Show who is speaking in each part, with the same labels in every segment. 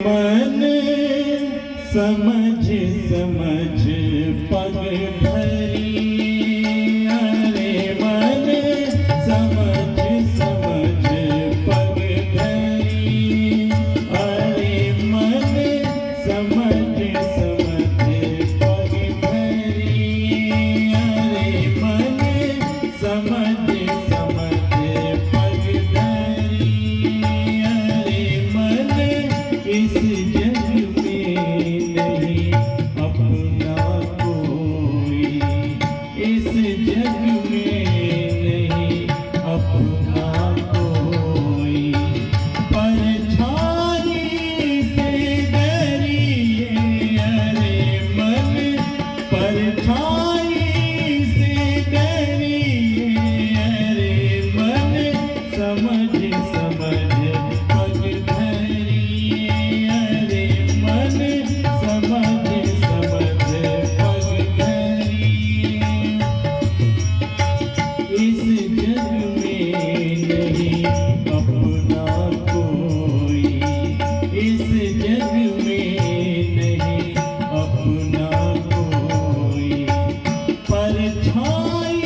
Speaker 1: मन समझ समझ पग धरी, अरे मन समझ समझ पग धरी, अरे मन समझ समझ पग धरी, अरे मन समझ समझ पग धरी, अरे मन इस जग में नहीं अपना कोई, इस जग में नहीं अपना कोई, परछाई से डरिए, अरे मन परछाई से डरिए, अरे मन समझ समझ पग धरी, अरे मन समझ समझ पग धरी, इस जग में नहीं अपना कोई, इस जग में नहीं अपना कोई, परछाई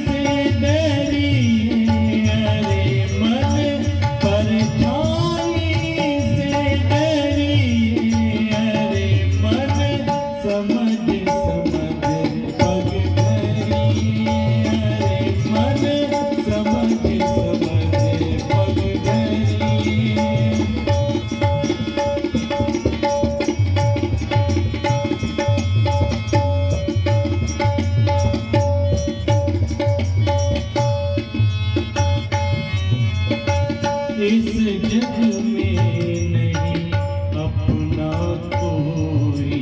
Speaker 1: से डरिए, अरे मन परछाई से डरिए, अरे मन समझ समझ पग धरी, अरे मन समझ समझ पग धरी। इस जग में नहीं अपना कोई,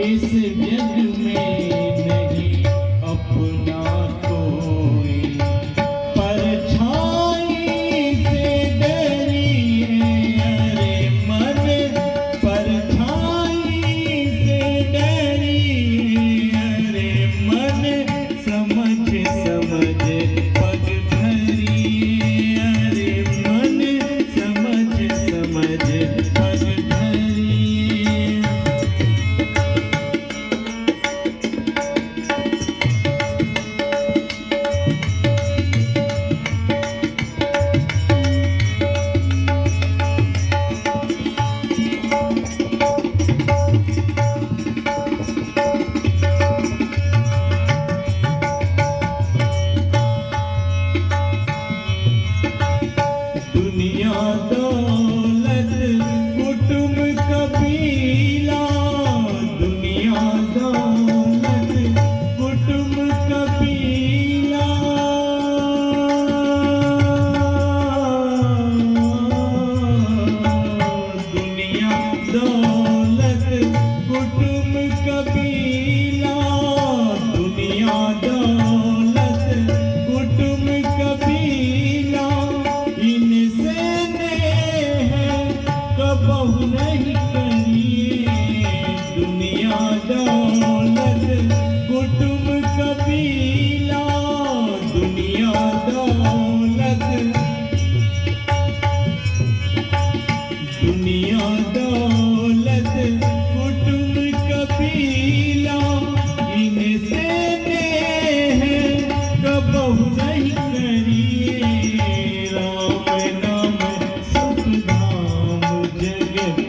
Speaker 1: इस जग में नहीं अपना कोई, परछाई से डरिए, अरे मन परछाई से डरिए, अरे मन समझ समझ पग धरी, अरे मन समझ समझ पग धरी। दुनिया दौलत कुटुंब कबीला, दुनिया दौलत कुटुंब कबीला, दुनिया दौलत कुटुंब कबीला, दुनिया दौलत कुटुंब कबीला, इनसे नेह कबहु नहीं करिए, दुनिया दौलत कुटुंब कबीला, दुनिया दौलत, दुनिया दौलत कुटुंब कबीला, इनसे नेह कबहु नहीं करिए, राम नाम सुख धाम जगत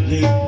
Speaker 1: ब्रज